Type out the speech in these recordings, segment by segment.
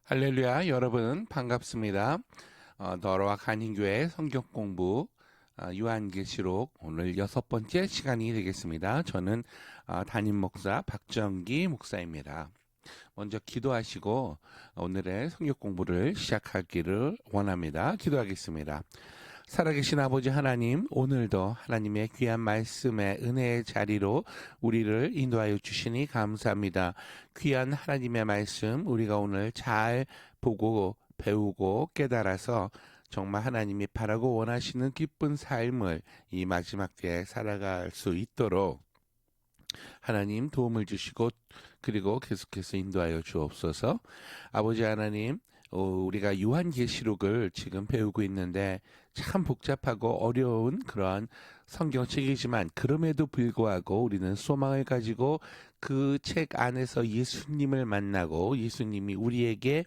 할렐루야, 여러분 반갑습니다. 너로와 간인교회 성경 공부 요한계시록 오늘 6번째 시간이 되겠습니다. 저는 담임 목사 박정기 목사입니다. 먼저 기도하시고 오늘의 성경 공부를 시작하기를 원합니다. 기도하겠습니다. 살아계신 아버지 하나님, 오늘도 하나님의 귀한 말씀의 은혜의 자리로 우리를 인도하여 주시니 감사합니다. 귀한 하나님의 말씀 우리가 오늘 잘 보고 배우고 깨달아서 정말 하나님이 바라고 원하시는 기쁜 삶을 이 마지막 때에 살아갈 수 있도록 하나님 도움을 주시고 그리고 계속해서 인도하여 주옵소서. 아버지 하나님, 우리가 요한계시록을 지금 배우고 있는데 참 복잡하고 어려운 그러한 성경책이지만 그럼에도 불구하고 우리는 소망을 가지고 그 책 안에서 예수님을 만나고 예수님이 우리에게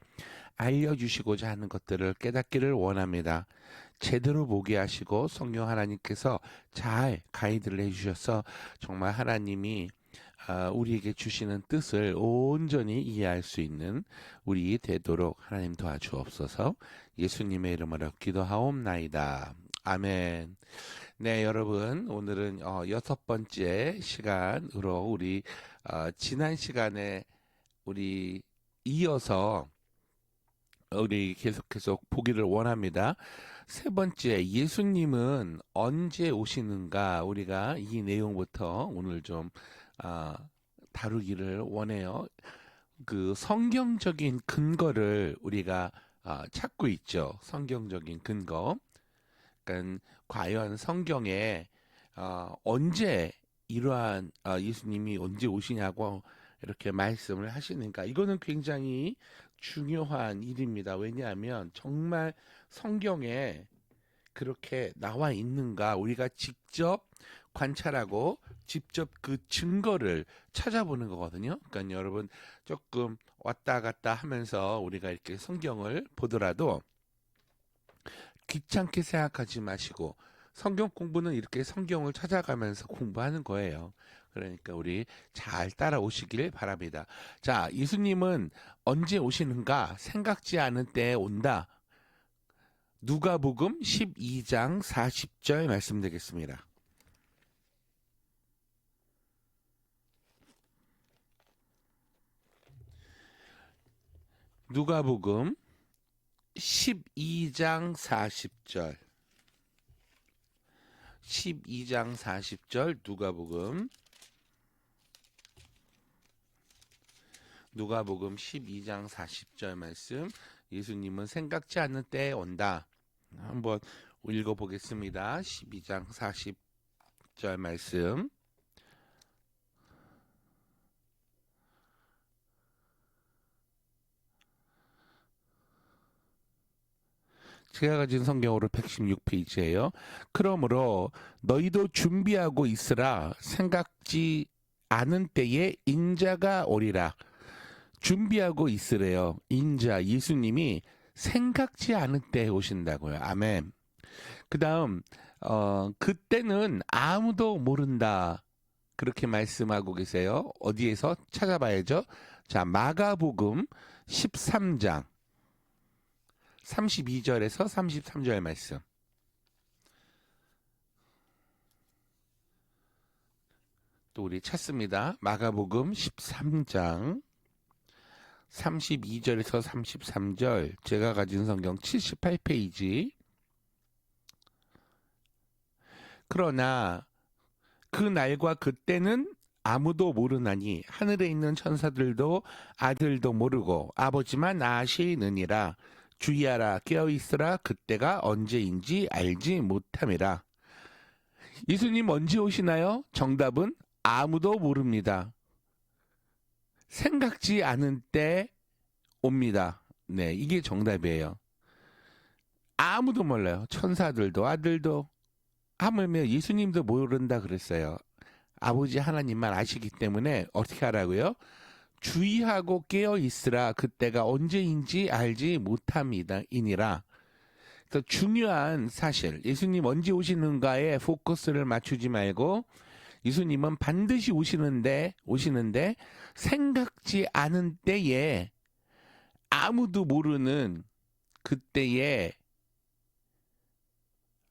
알려주시고자 하는 것들을 깨닫기를 원합니다. 제대로 보게 하시고 성령 하나님께서 잘 가이드를 해주셔서 정말 하나님이 우리에게 주시는 뜻을 온전히 이해할 수 있는 우리 되도록 하나님 도와주옵소서. 예수님의 이름으로 기도하옵나이다. 아멘. 네, 여러분, 오늘은 6번째 시간으로 우리 지난 시간에 우리 이어서 우리 계속 보기를 원합니다. 세 번째, 예수님은 언제 오시는가? 우리가 이 내용부터 오늘 좀 다루기를 원해요. 그 성경적인 근거를 우리가 찾고 있죠. 성경적인 근거. 그러니까 과연 성경에 언제 이러한 예수님이 언제 오시냐고 이렇게 말씀을 하시는가? 이거는 굉장히 중요한 일입니다. 왜냐하면 정말 성경에 그렇게 나와 있는가 우리가 직접 관찰하고 직접 그 증거를 찾아보는 거거든요. 그러니까 여러분 조금 왔다 갔다 하면서 우리가 이렇게 성경을 보더라도 귀찮게 생각하지 마시고 성경 공부는 이렇게 성경을 찾아가면서 공부하는 거예요. 그러니까 우리 잘 따라오시길 바랍니다. 자, 예수님은 언제 오시는가? 생각지 않은 때에 온다. 누가복음 12장 40절 말씀드리겠습니다. 누가복음 12장 40절 12장 40절 누가복음 12장 40절 말씀. 예수님은 생각지 않는 때에 온다. 한번 읽어보겠습니다. 12장 40절 말씀. 제가 가진 성경으로 116페이지예요. 그러므로 너희도 준비하고 있으라. 생각지 않은 때에 인자가 오리라. 준비하고 있으래요. 인자 예수님이 생각지 않은 때에 오신다고요. 아멘. 그 다음 그때는 아무도 모른다. 그렇게 말씀하고 계세요. 어디에서 찾아봐야죠. 자, 마가복음 13장 32절에서 33절 말씀. 또 우리 찾습니다. 마가복음 13장 32절에서 33절. 제가 가진 성경 78페이지. 그러나 그 날과 그때는 아무도 모르나니 하늘에 있는 천사들도 아들도 모르고 아버지만 아시느니라. 주의하라, 깨어있으라. 그때가 언제인지 알지 못함이라. 예수님 언제 오시나요? 정답은 아무도 모릅니다. 생각지 않은 때 옵니다. 네, 이게 정답이에요. 아무도 몰라요. 천사들도 아들도, 하물며 예수님도 모른다 그랬어요. 아버지 하나님만 아시기 때문에 어떻게 하라고요? 주의하고 깨어 있으라. 그때가 언제인지 알지 못함이다 이니라. 그래서 중요한 사실, 예수님 언제 오시는가에 포커스를 맞추지 말고 예수님은 반드시 오시는데 생각지 않은 때에 아무도 모르는 그때에,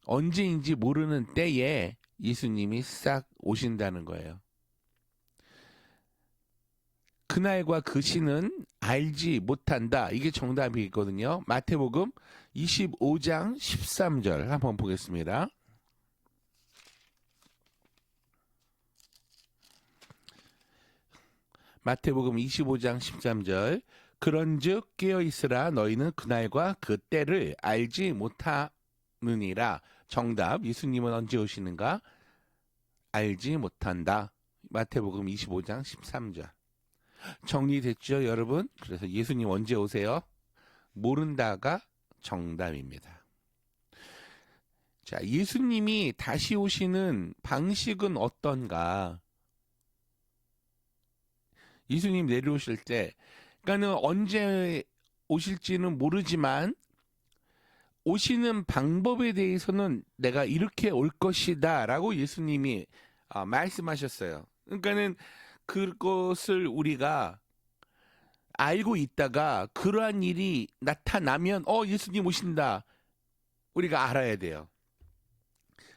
언제인지 모르는 때에 예수님이 싹 오신다는 거예요. 그날과 그 시는 알지 못한다. 이게 정답이거든요. 마태복음 25장 13절 한번 보겠습니다. 마태복음 25장 13절. 그런즉 깨어있으라. 너희는 그날과 그 때를 알지 못하느니라. 정답. 예수님은 언제 오시는가? 알지 못한다. 마태복음 25장 13절. 정리됐죠, 여러분? 그래서 예수님 언제 오세요? 모른다가 정답입니다. 자, 예수님이 다시 오시는 방식은 어떤가? 예수님 내려오실 때, 그러니까는 언제 오실지는 모르지만 오시는 방법에 대해서는 내가 이렇게 올 것이다라고 예수님이 말씀하셨어요. 그러니까는 그것을 우리가 알고 있다가 그러한 일이 나타나면 예수님 오신다. 우리가 알아야 돼요.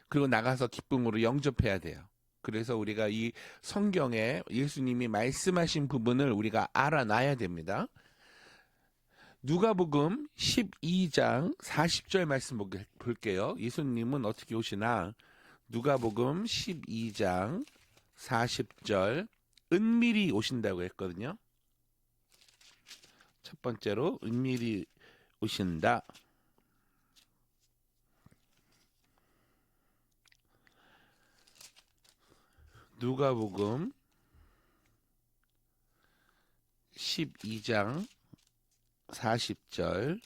그리고 나가서 기쁨으로 영접해야 돼요. 그래서 우리가 이 성경에 예수님이 말씀하신 부분을 우리가 알아놔야 됩니다. 누가복음 12장 40절 말씀 볼게요. 예수님은 어떻게 오시나? 누가복음 12장 40절 은밀히 오신다고 했거든요. 첫 번째로 은밀히 오신다. 누가복음 12장 40절.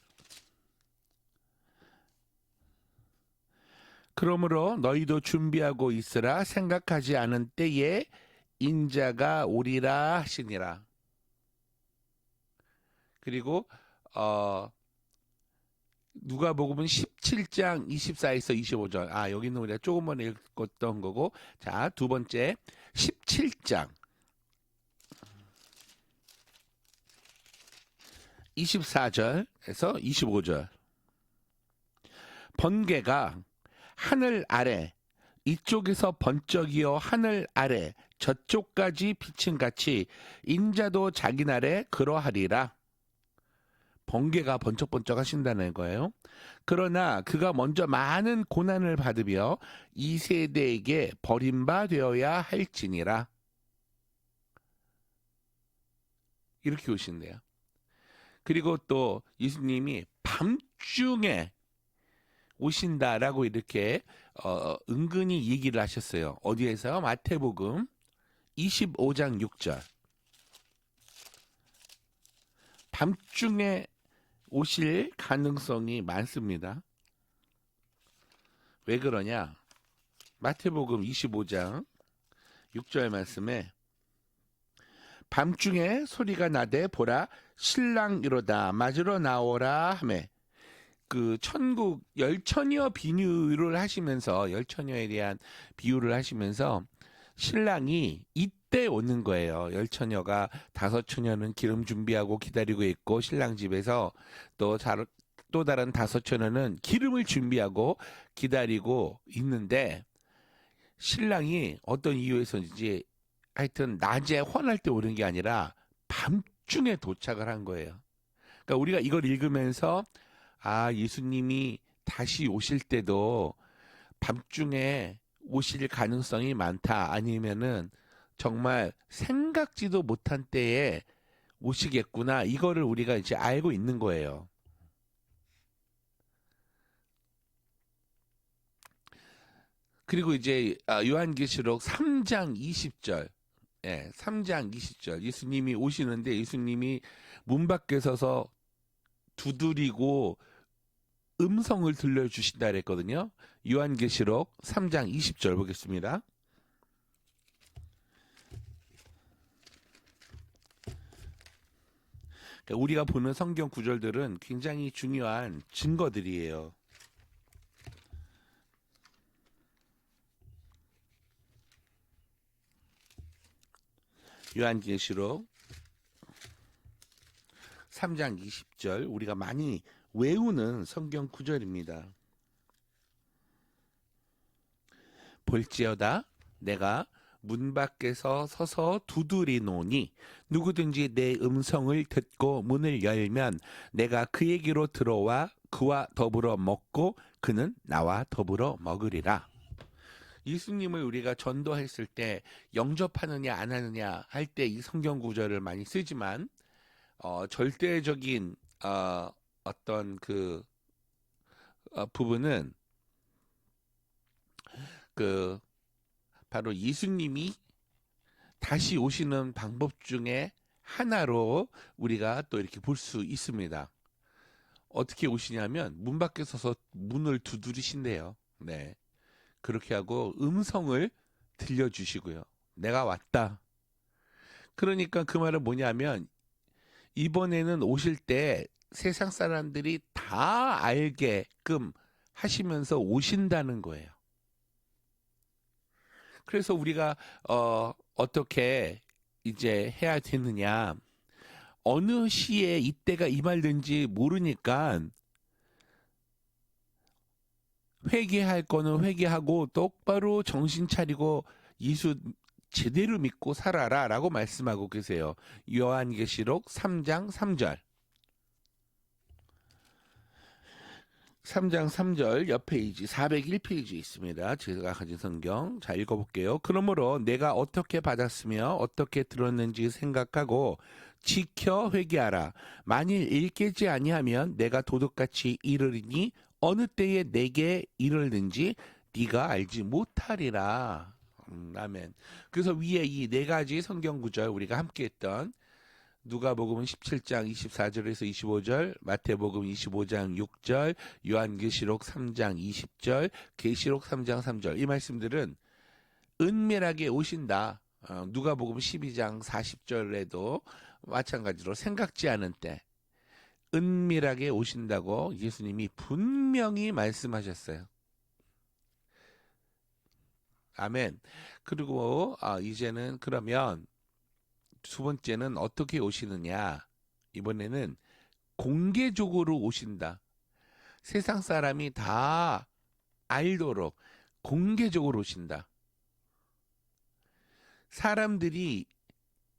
그러므로 너희도 준비하고 있으라. 생각하지 않은 때에 인자가 오리라 하시니라. 그리고 누가복음은 17장 24에서 25절. 여기는 우리가 조금만 읽었던 거고. 자, 두 번째 17장 24절에서 25절. 번개가 하늘 아래, 이쪽에서 번쩍이어 하늘 아래 저쪽까지 비친 같이 인자도 자기 날에 그러하리라. 번개가 번쩍번쩍 하신다는 거예요. 그러나 그가 먼저 많은 고난을 받으며 이 세대에게 버림받아야 할지니라. 이렇게 오신대요. 그리고 또 예수님이 밤중에 오신다라고 이렇게 은근히 얘기를 하셨어요. 어디에서? 마태복음 25장 6절. 밤중에 오실 가능성이 많습니다. 왜 그러냐? 마태복음 25장 6절 말씀에 밤중에 소리가 나되 보라 신랑 이로다 맞으러 나오라 하매, 그 천국 열처녀 비유를 하시면서, 열처녀에 대한 비유를 하시면서 신랑이 이때 오는 거예요. 열처녀가 다섯 처녀는 기름 준비하고 기다리고 있고 신랑 집에서 또 다른 다섯 처녀는 기름을 준비하고 기다리고 있는데, 신랑이 어떤 이유에서인지 하여튼 낮에 환할 때 오는 게 아니라 밤중에 도착을 한 거예요. 그러니까 우리가 이걸 읽으면서 예수님이 다시 오실 때도 밤중에 오실 가능성이 많다. 아니면은 정말 생각지도 못한 때에 오시겠구나. 이거를 우리가 이제 알고 있는 거예요. 그리고 이제 요한계시록 3장 20절. 예, 3장 20절. 예수님이 오시는데 예수님이 문 밖에 서서 두드리고 음성을 들려주신다 그랬거든요. 요한계시록 3장 20절 보겠습니다. 그러니까 우리가 보는 성경 구절들은 굉장히 중요한 증거들이에요. 요한계시록 3장 20절 우리가 많이 외우는 성경 구절입니다. 볼지어다 내가 문 밖에서 서서 두드리노니 누구든지 내 음성을 듣고 문을 열면 내가 그에게로 들어와 그와 더불어 먹고 그는 나와 더불어 먹으리라. 예수님을 우리가 전도했을 때 영접하느냐 안 하느냐 할 때 이 성경 구절을 많이 쓰지만 절대적인 어떤 그 부분은 그 바로 예수님이 다시 오시는 방법 중에 하나로 우리가 또 이렇게 볼 수 있습니다. 어떻게 오시냐면 문 밖에 서서 문을 두드리신대요. 네. 그렇게 하고 음성을 들려주시고요. 내가 왔다. 그러니까 그 말은 뭐냐면 이번에는 오실 때 세상 사람들이 다 알게끔 하시면서 오신다는 거예요. 그래서 우리가 어떻게 이제 해야 되느냐. 어느 시에 이때가 임할는지 모르니까 회개할 거는 회개하고 똑바로 정신 차리고 예수 제대로 믿고 살아라 라고 말씀하고 계세요. 요한계시록 3장 3절. 3장 3절 옆 페이지 401페이지에 있습니다. 제가 가진 성경. 자, 읽어볼게요. 그러므로 내가 어떻게 받았으며 어떻게 들었는지 생각하고 지켜 회개하라. 만일 읽겠지 아니하면 내가 도둑같이 이르리니 어느 때에 내게 이르는지 네가 알지 못하리라. 아멘. 그래서 위에 이 네 가지 성경 구절 우리가 함께 했던 누가복음 17장 24절에서 25절, 마태복음 25장 6절, 요한계시록 3장 20절, 계시록 3장 3절 이 말씀들은 은밀하게 오신다. 누가복음 12장 40절에도 마찬가지로 생각지 않은 때 은밀하게 오신다고 예수님이 분명히 말씀하셨어요. 아멘. 그리고 이제는 그러면 두 번째는 어떻게 오시느냐. 이번에는 공개적으로 오신다. 세상 사람이 다 알도록 공개적으로 오신다. 사람들이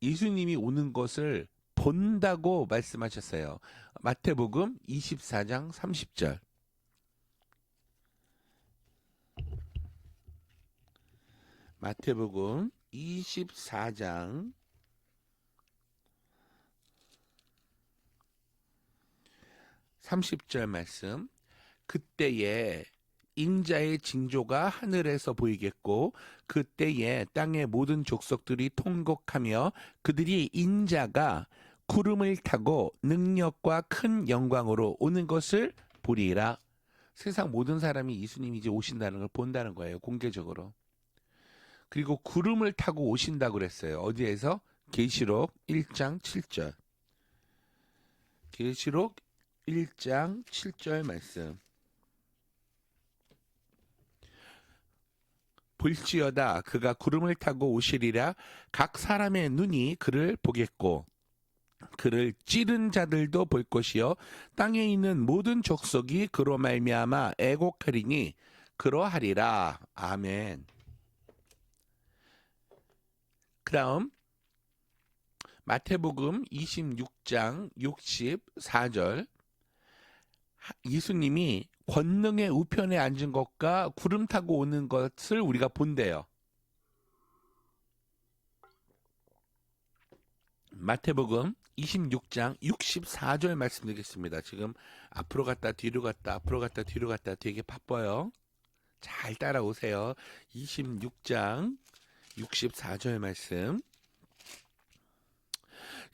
예수님이 오는 것을 본다고 말씀하셨어요. 마태복음 24장 30절. 마태복음 24장 30절 말씀. 그때에 인자의 징조가 하늘에서 보이겠고 그때에 땅의 모든 족속들이 통곡하며 그들이 인자가 구름을 타고 능력과 큰 영광으로 오는 것을 보리라. 세상 모든 사람이 예수님이 이제 오신다는 걸 본다는 거예요. 공개적으로. 그리고 구름을 타고 오신다고 그랬어요. 어디에서? 계시록 1장 7절. 계시록 1장 7절 말씀. 볼지어다 그가 구름을 타고 오시리라. 각 사람의 눈이 그를 보겠고 그를 찌른 자들도 볼 것이요 땅에 있는 모든 족속이 그로 말미암아 애곡하리니 그러하리라. 아멘. 그다음 마태복음 26장 64절. 예수님이 권능의 우편에 앉은 것과 구름 타고 오는 것을 우리가 본대요. 마태복음 26장 64절 말씀드리겠습니다. 지금 앞으로 갔다 뒤로 갔다 앞으로 갔다 뒤로 갔다 되게 바빠요. 잘 따라오세요. 26장 64절 말씀.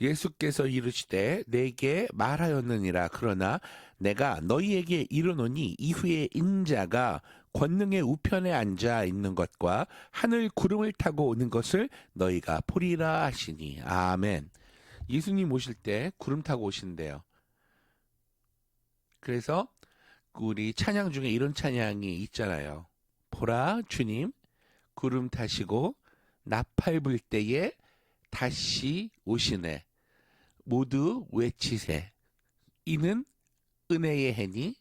예수께서 이르시되 내게 말하였느니라. 그러나 내가 너희에게 이르노니 이후에 인자가 권능의 우편에 앉아 있는 것과 하늘 구름을 타고 오는 것을 너희가 보리라 하시니. 아멘. 예수님 오실 때 구름 타고 오신대요. 그래서 우리 찬양 중에 이런 찬양이 있잖아요. 보라 주님 구름 타시고 나팔 불 때에 다시 오시네. 모두 외치세. 이는 은혜의 해니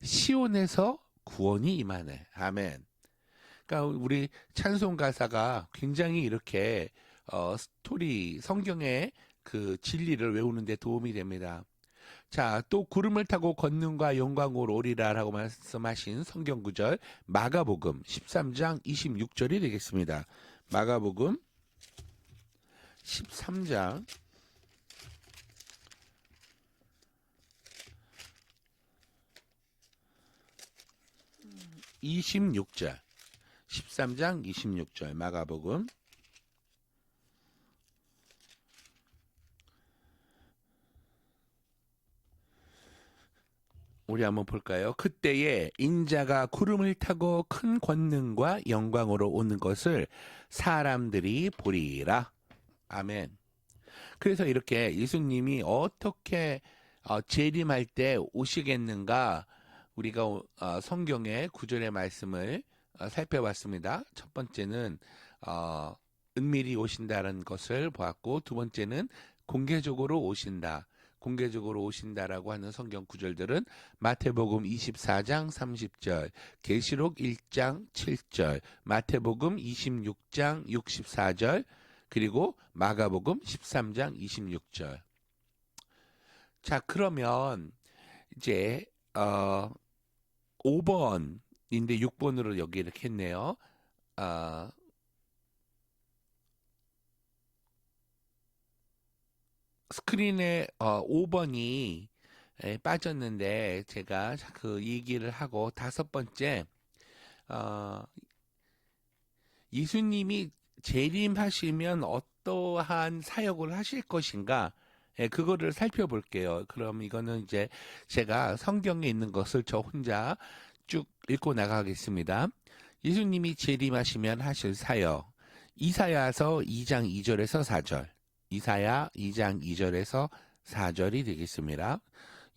시온에서 구원이 임하네. 아멘. 그러니까 우리 찬송 가사가 굉장히 이렇게 스토리 성경의 그 진리를 외우는 데 도움이 됩니다. 자, 또 구름을 타고 권능과 영광으로 오리라라고 말씀하신 성경 구절 마가복음 13장 26절이 되겠습니다. 마가복음 13장 26절 13장 26절 마가복음 우리 한번 볼까요? 그때에 인자가 구름을 타고 큰 권능과 영광으로 오는 것을 사람들이 보리라. 아멘. 그래서 이렇게 예수님이 어떻게 재림할 때 오시겠는가 우리가 성경의 구절의 말씀을 살펴봤습니다. 첫 번째는 은밀히 오신다는 것을 보았고 두 번째는 공개적으로 오신다. 공개적으로 오신다라고 하는 성경 구절들은 마태복음 24장 30절, 계시록 1장 7절, 마태복음 26장 64절, 그리고 마가복음 13장 26절. 자, 그러면 이제 5번인데 6번으로 여기 이렇게 했네요. 스크린에 5번이 빠졌는데 제가 그 얘기를 하고 다섯 번째 예수님이 재림하시면 어떠한 사역을 하실 것인가 그거를 살펴볼게요. 그럼 이거는 이제 제가 성경에 있는 것을 저 혼자 쭉 읽고 나가겠습니다. 예수님이 재림하시면 하실 사역 이사야서 2장 2절에서 4절 이사야 2장 2절에서 4절이 되겠습니다.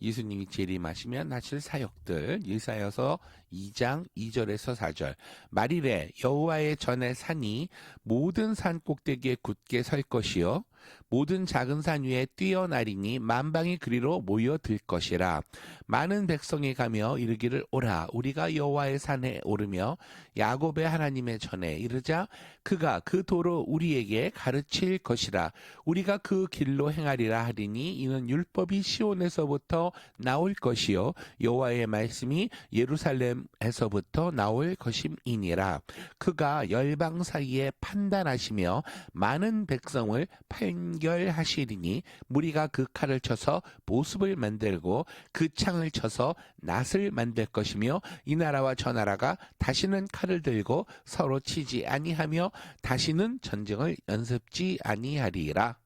예수님이 재림하시면 하실 사역들 이사야서 2장 2절에서 4절 말일에 여호와의 전에 산이 모든 산 꼭대기에 굳게 설 것이요 모든 작은 산 위에 뛰어나리니 만방이 그리로 모여들 것이라 많은 백성이 가며 이르기를 오라 우리가 여호와의 산에 오르며 야곱의 하나님의 전에 이르자 그가 그 도로 우리에게 가르칠 것이라 우리가 그 길로 행하리라 하리니 이는 율법이 시온에서부터 나올 것이요 여호와의 말씀이 예루살렘에서부터 나올 것임이니라 그가 열방 사이에 판단하시며 많은 백성을 판결하시리니 무리가 그 칼을 쳐서 보습을 만들고 그 창을 쳐서 낫을 만들 것이며 이 나라와 저 나라가 다시는 칼을 들고 서로 치지 아니하며 다시는 전쟁을 연습지 아니하리라.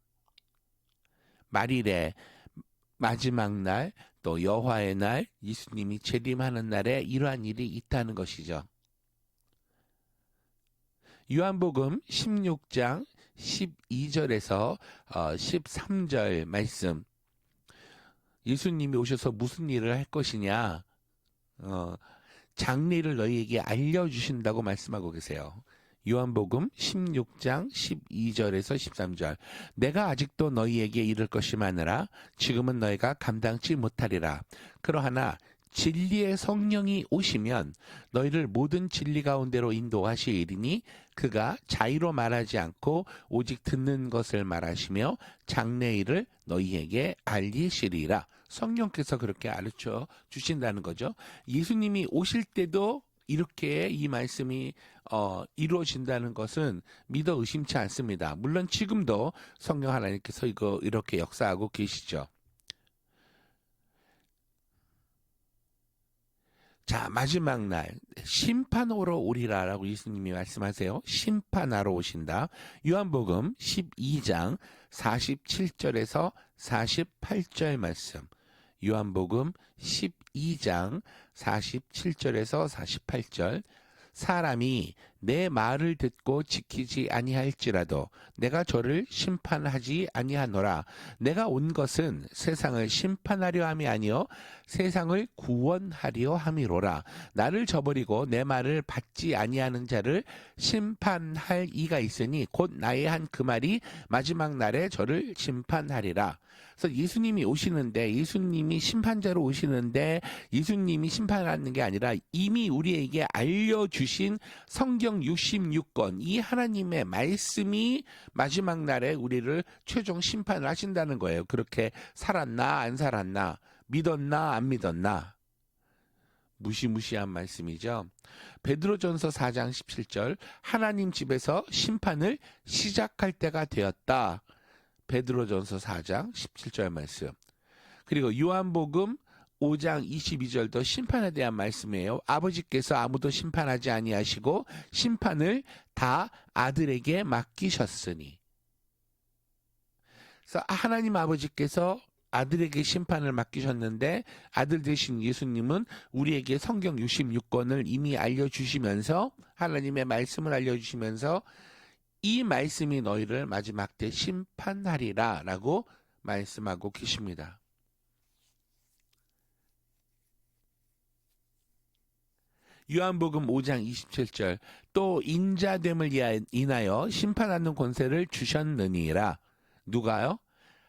말일에 마지막 날 또 여호와의 날 예수님이 재림하는 날에 이러한 일이 있다는 것이죠. 요한복음 16장 12절에서 13절 말씀 예수님이 오셔서 무슨 일을 할 것이냐 장래를 너희에게 알려주신다고 말씀하고 계세요. 요한복음 16장 12절에서 13절 내가 아직도 너희에게 이를 것이 많으라 지금은 너희가 감당치 못하리라 그러하나 진리의 성령이 오시면 너희를 모든 진리 가운데로 인도하시리니 그가 자의로 말하지 않고 오직 듣는 것을 말하시며 장래일을 너희에게 알리시리라. 성령께서 그렇게 가르쳐 주신다는 거죠. 예수님이 오실 때도 이렇게 이 말씀이 이루어진다는 것은 믿어 의심치 않습니다. 물론 지금도 성령 하나님께서 이거 이렇게 역사하고 계시죠. 자, 마지막 날 심판하러 오리라라고 예수님이 말씀하세요. 심판하러 오신다. 요한복음 12장 47절에서 48절 말씀. 요한복음 12장 47절에서 48절 사람이 내 말을 듣고 지키지 아니할지라도 내가 저를 심판하지 아니하노라. 내가 온 것은 세상을 심판하려 함이 아니요 세상을 구원하려 함이로라. 나를 저버리고 내 말을 받지 아니하는 자를 심판할 이가 있으니 곧 나의 한 그 말이 마지막 날에 저를 심판하리라. 그래서 예수님이 오시는데, 예수님이 심판자로 오시는데 예수님이 심판하는 게 아니라 이미 우리에게 알려주신 성경 66권, 이 하나님의 말씀이 마지막 날에 우리를 최종 심판을 하신다는 거예요. 그렇게 살았나 안 살았나, 믿었나 안 믿었나. 무시무시한 말씀이죠. 베드로전서 4장 17절, 하나님 집에서 심판을 시작할 때가 되었다. 베드로전서 4장 17절 말씀. 그리고 요한복음 5장 22절도 심판에 대한 말씀이에요. 아버지께서 아무도 심판하지 아니하시고 심판을 다 아들에게 맡기셨으니. 그래서 하나님 아버지께서 아들에게 심판을 맡기셨는데 아들 되신 예수님은 우리에게 성경 66권을 이미 알려주시면서, 하나님의 말씀을 알려주시면서 이 말씀이 너희를 마지막 때 심판하리라 라고 말씀하고 계십니다. 요한복음 5장 27절, 또 인자됨을 인하여 심판하는 권세를 주셨느니라. 누가요?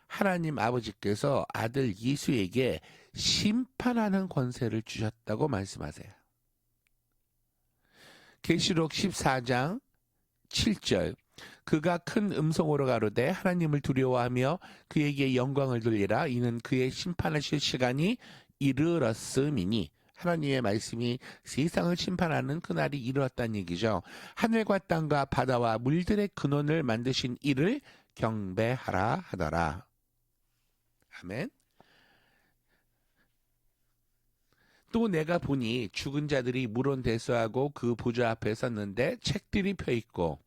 하나님 아버지께서 아들 예수에게 심판하는 권세를 주셨다고 말씀하세요. 계시록 14장 7절, 그가 큰 음성으로 가로되 하나님을 두려워하며 그에게 영광을 돌리라. 이는 그의 심판하실 시간이 이르렀음이니. 하나님의 말씀이 세상을 심판하는 그날이 이르렀다는 얘기죠. 하늘과 땅과 바다와 물들의 근원을 만드신 이를 경배하라 하더라. 아멘. 또 내가 보니 죽은 자들이 물론대수하고 그 보좌 앞에 섰는데 책들이 펴있고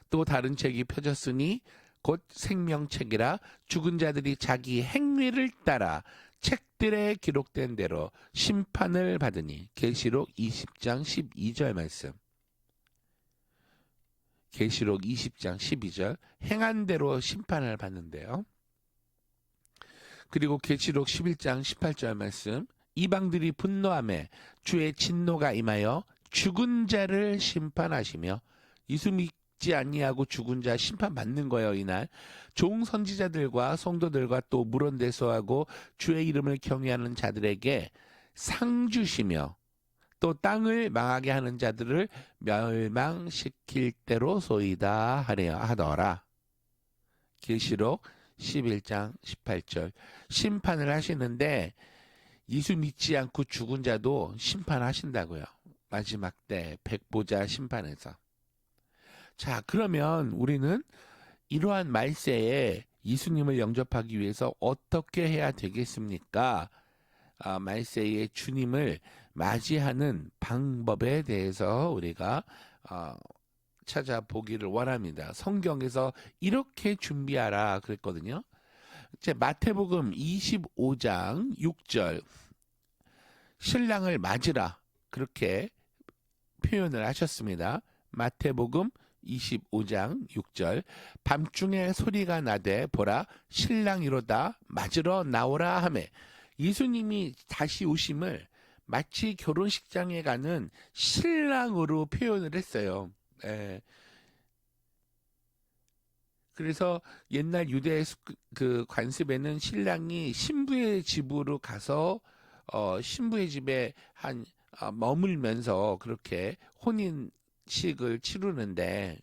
또 다른 책이 펴졌으니 곧 생명책이라. 죽은 자들이 자기 행위를 따라 책들에 기록된 대로 심판을 받으니. 계시록 20장 12절 말씀. 계시록 20장 12절, 행한 대로 심판을 받는데요. 그리고 계시록 11장 18절 말씀, 이방들이 분노하며 주의 진노가 임하여 죽은 자를 심판하시며. 예수 믿지 아니하고 죽은 자 심판받는 거예요. 이날 종 선지자들과 성도들과 또 물론대소하고 주의 이름을 경외하는 자들에게 상 주시며 또 땅을 망하게 하는 자들을 멸망시킬 때로소이다 하더라. 계시록 11장 18절, 심판을 하시는데 예수 믿지 않고 죽은 자도 심판하신다고요. 마지막 때 백보자 심판에서. 자, 그러면 우리는 이러한 말세에 예수님을 영접하기 위해서 어떻게 해야 되겠습니까? 말세의 주님을 맞이하는 방법에 대해서 우리가 찾아보기를 원합니다. 성경에서 이렇게 준비하라 그랬거든요. 이제 마태복음 25장 6절, 신랑을 맞으라 그렇게 표현을 하셨습니다. 마태복음 25장 6절, 밤중에 소리가 나되 보라 신랑이로다 맞으러 나오라 하매. 예수님이 다시 오심을 마치 결혼식장에 가는 신랑으로 표현을 했어요. 예. 그래서 옛날 유대 그 관습에는 신랑이 신부의 집으로 가서 신부의 집에 머물면서 그렇게 혼인식을 치르는데,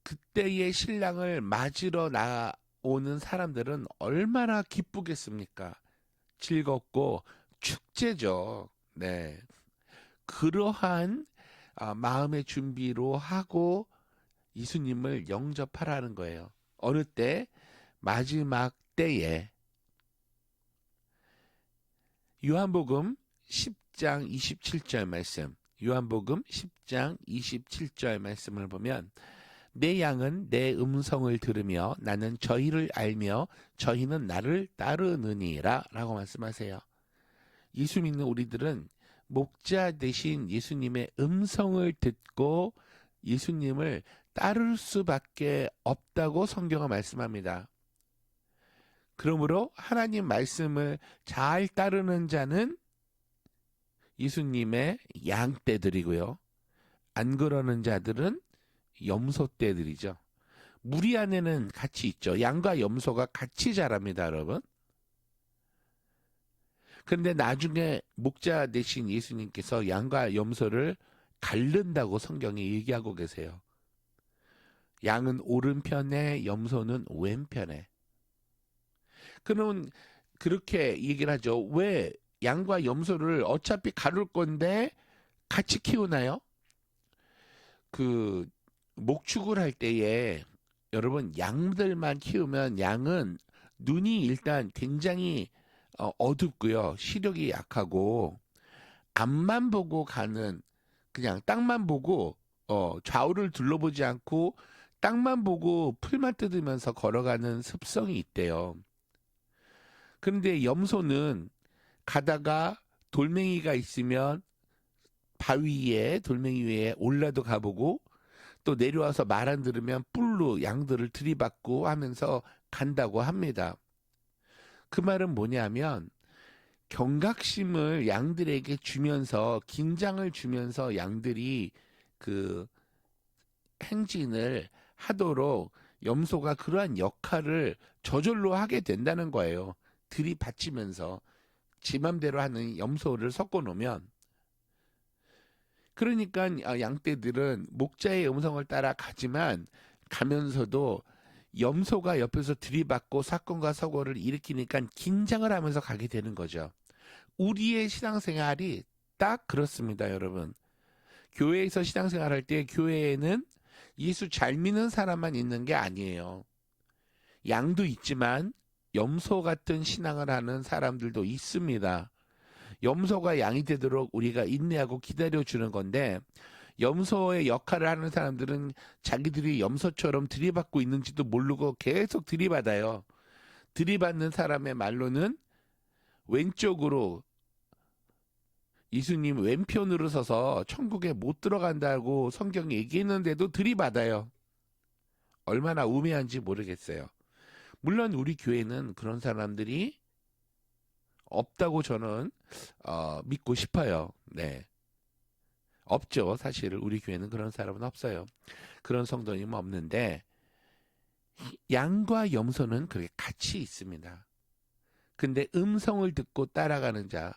그때의 신랑을 맞으러 나오는 사람들은 얼마나 기쁘겠습니까? 즐겁고 축제죠. 네. 그러한 마음의 준비로 하고 예수님을 영접하라는 거예요. 어느 때? 마지막 때에. 요한복음 10장 27절 말씀, 요한복음 10장 27절 말씀을 보면 내 양은 내 음성을 들으며 나는 저희를 알며 저희는 나를 따르느니라 라고 말씀하세요. 예수 믿는 우리들은 목자 대신 예수님의 음성을 듣고 예수님을 따를 수밖에 없다고 성경은 말씀합니다. 그러므로 하나님 말씀을 잘 따르는 자는 예수님의 양떼들이고요. 안 그러는 자들은 염소떼들이죠. 무리 안에는 같이 있죠. 양과 염소가 같이 자랍니다, 여러분. 그런데 나중에 목자 대신 예수님께서 양과 염소를 가른다고 성경이 얘기하고 계세요. 양은 오른편에, 염소는 왼편에. 그러면 그렇게 얘기를 하죠. 왜 양과 염소를 어차피 가를 건데 같이 키우나요? 그 목축을 할 때에 여러분 양들만 키우면 양은 눈이 일단 굉장히 어둡고요. 시력이 약하고 앞만 보고 가는 그냥 땅만 보고 좌우를 둘러보지 않고 땅만 보고 풀만 뜯으면서 걸어가는 습성이 있대요. 그런데 염소는 가다가 돌멩이가 있으면 바위 위에 돌멩이 위에 올라도 가보고 또 내려와서 말 안 들으면 뿔로 양들을 들이받고 하면서 간다고 합니다. 그 말은 뭐냐면 경각심을 양들에게 주면서 긴장을 주면서 양들이 그 행진을 하도록 염소가 그러한 역할을 저절로 하게 된다는 거예요. 들이받치면서 지 맘대로 하는 염소를 섞어 놓으면 그러니까 양떼들은 목자의 음성을 따라 가지만 가면서도 염소가 옆에서 들이받고 사건과 사고를 일으키니까 긴장을 하면서 가게 되는 거죠. 우리의 신앙생활이 딱 그렇습니다, 여러분. 교회에서 신앙생활할 때 교회에는 예수 잘 믿는 사람만 있는 게 아니에요. 양도 있지만 염소 같은 신앙을 하는 사람들도 있습니다. 염소가 양이 되도록 우리가 인내하고 기다려주는 건데 염소의 역할을 하는 사람들은 자기들이 염소처럼 들이받고 있는지도 모르고 계속 들이받아요. 들이받는 사람의 말로는 왼쪽으로 예수님 왼편으로 서서 천국에 못 들어간다고 성경이 얘기했는데도 들이받아요. 얼마나 우매한지 모르겠어요. 물론 우리 교회는 그런 사람들이 없다고 저는 믿고 싶어요. 네. 없죠. 사실 우리 교회는 그런 사람은 없어요. 그런 성도님은 없는데 양과 염소는 그렇게 같이 있습니다. 근데 음성을 듣고 따라가는 자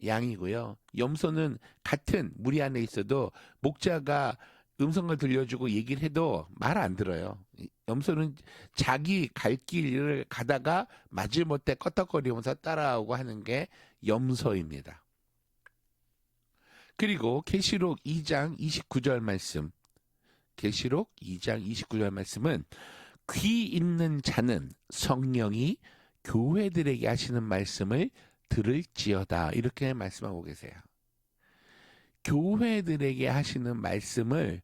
양이고요. 염소는 같은 무리 안에 있어도 목자가 음성을 들려주고 얘기를 해도 말 안 들어요. 염소는 자기 갈 길을 가다가 마지못해 껐덕거리면서 따라오고 하는 게 염소입니다. 그리고 계시록 2장 29절 말씀. 계시록 2장 29절 말씀은 귀 있는 자는 성령이 교회들에게 하시는 말씀을 들을지어다. 이렇게 말씀하고 계세요. 교회들에게 하시는 말씀을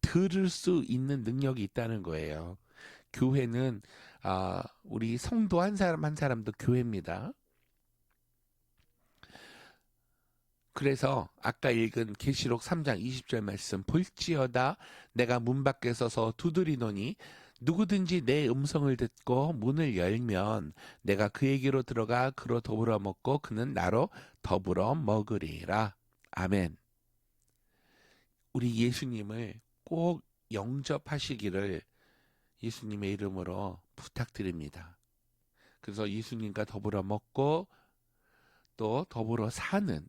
들을 수 있는 능력이 있다는 거예요. 교회는 우리 성도 한 사람 한 사람도 교회입니다. 그래서 아까 읽은 계시록 3장 20절 말씀 볼지어다 내가 문 밖에 서서 두드리노니 누구든지 내 음성을 듣고 문을 열면 내가 그에게로 들어가 그로 더불어 먹고 그는 나로 더불어 먹으리라. 아멘. 우리 예수님을 꼭 영접하시기를 예수님의 이름으로 부탁드립니다. 그래서 예수님과 더불어 먹고 또 더불어 사는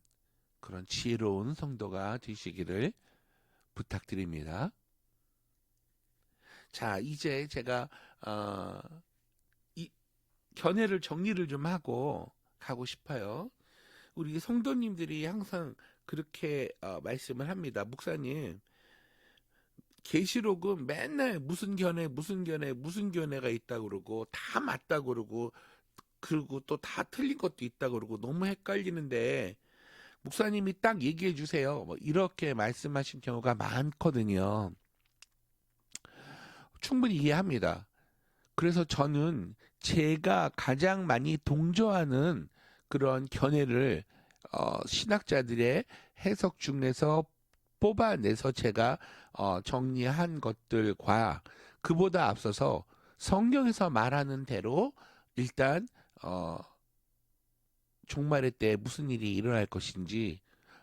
그런 지혜로운 성도가 되시기를 부탁드립니다. 자, 이제 제가 이 견해를 정리를 좀 하고 가고 싶어요. 우리 성도님들이 항상 그렇게 말씀을 합니다. 목사님, 계시록은 맨날 무슨 견해가 있다고 그러고 다 맞다고 그러고 그리고 또 다 틀린 것도 있다고 그러고 너무 헷갈리는데 목사님이 딱 얘기해 주세요. 뭐 이렇게 말씀하신 경우가 많거든요. 충분히 이해합니다. 그래서 저는 제가 가장 많이 동조하는 그런 견해를 신학자들의 해석 중에서 뽑아내서 제가 정리한 것들과 그보다 앞서서 성경에서 말하는 대로 일단 종말의 때 무슨 일이 일어날 것인지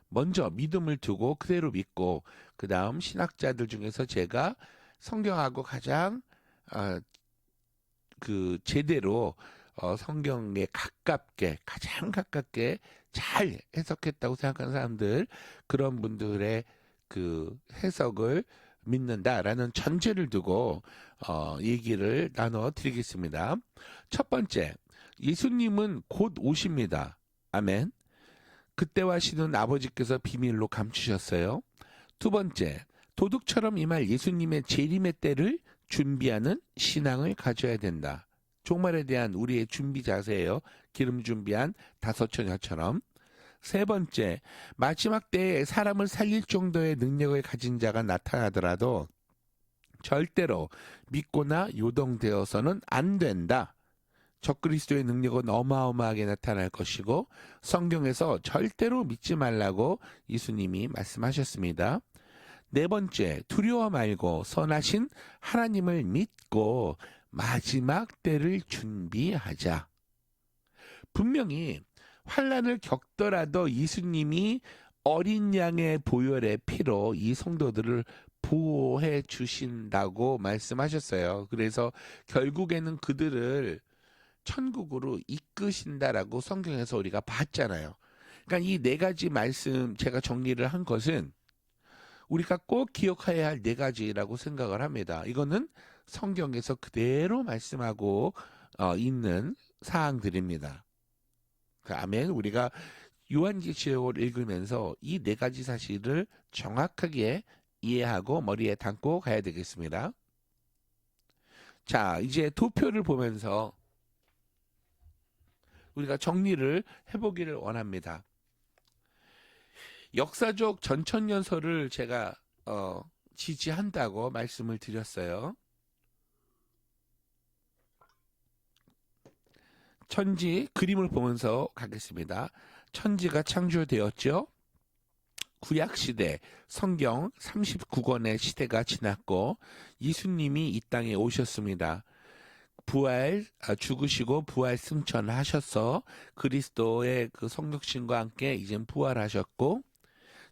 먼저 믿음을 두고 그대로 믿고 그 다음 신학자들 중에서 제가 성경하고 가장 그 제대로 성경에 가깝게 가장 가깝게 잘 해석했다고 생각하는 사람들 그런 분들의 그 해석을 믿는다라는 전제를 두고 얘기를 나눠 드리겠습니다. 첫 번째, 예수님은 곧 오십니다. 아멘. 그때와 시는 아버지께서 비밀로 감추셨어요. 두 번째, 도둑처럼 임할 예수님의 재림의 때를 준비하는 신앙을 가져야 된다. 종말에 대한 우리의 준비 자세예요. 기름 준비한 5처녀처럼. 세 번째, 마지막 때에 사람을 살릴 정도의 능력을 가진 자가 나타나더라도 절대로 믿거나 요동되어서는 안 된다. 적그리스도의 능력은 어마어마하게 나타날 것이고 성경에서 절대로 믿지 말라고 예수님이 말씀하셨습니다. 네 번째, 두려워 말고 선하신 하나님을 믿고 마지막 때를 준비하자. 분명히 환난을 겪더라도 예수님이 어린 양의 보혈의 피로 이 성도들을 보호해 주신다고 말씀하셨어요. 그래서 결국에는 그들을 천국으로 이끄신다라고 성경에서 우리가 봤잖아요. 그러니까 이 네 가지 말씀 제가 정리를 한 것은 우리가 꼭 기억해야 할 네 가지라고 생각을 합니다. 이거는 성경에서 그대로 말씀하고 있는 사항들입니다. 아멘. 우리가 요한계시록을 읽으면서 이 네 가지 사실을 정확하게 이해하고 머리에 담고 가야 되겠습니다. 자, 이제 도표를 보면서 우리가 정리를 해보기를 원합니다. 역사적 전천년설을 제가 지지한다고 말씀을 드렸어요. 천지 그림을 보면서 가겠습니다. 천지가 창조되었죠. 구약시대 성경 39권의 시대가 지났고 예수님이 이 땅에 오셨습니다. 죽으시고 부활 승천하셔서 그리스도의 그 성육신과 함께 이제 부활하셨고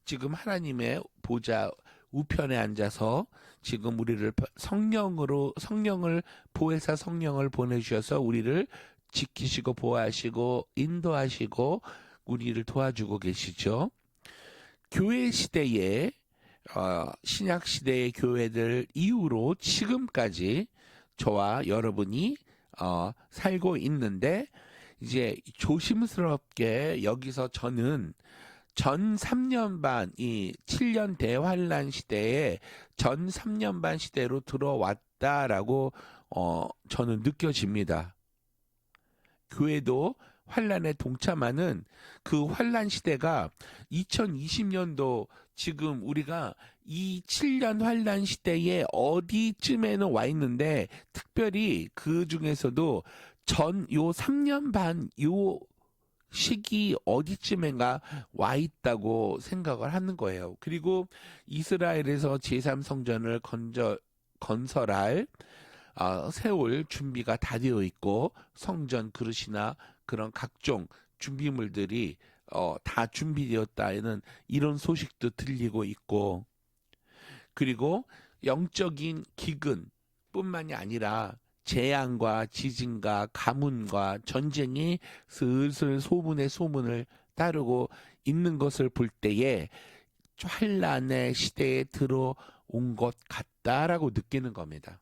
지금 하나님의 보좌 우편에 앉아서 지금 우리를 성령을 보혜사 성령을 보내주셔서 우리를 지키시고 보호하시고 인도하시고 우리를 도와주고 계시죠. 교회 시대에 신약 시대의 교회들 이후로 지금까지 저와 여러분이 살고 있는데 이제 조심스럽게 여기서 저는 전 3년 반, 이 7년 대환란 시대에 전 3년 반 시대로 들어왔다라고 저는 느껴집니다. 교회도 환란에 동참하는 그 환란 시대가 2020년도 지금 우리가 이 7년 환란 시대에 어디쯤에는 와 있는데 특별히 그 중에서도 요 3년 반 요 시기 어디쯤인가 와 있다고 생각을 하는 거예요. 그리고 이스라엘에서 제3성전을 건설할 세울 준비가 다 되어 있고 성전 그릇이나 그런 각종 준비물들이 다 준비되었다는 이런 소식도 들리고 있고 그리고 영적인 기근 뿐만이 아니라 재앙과 지진과 가뭄과 전쟁이 슬슬 소문의 소문을 따르고 있는 것을 볼 때에 환란의 시대에 들어온 것 같다라고 느끼는 겁니다.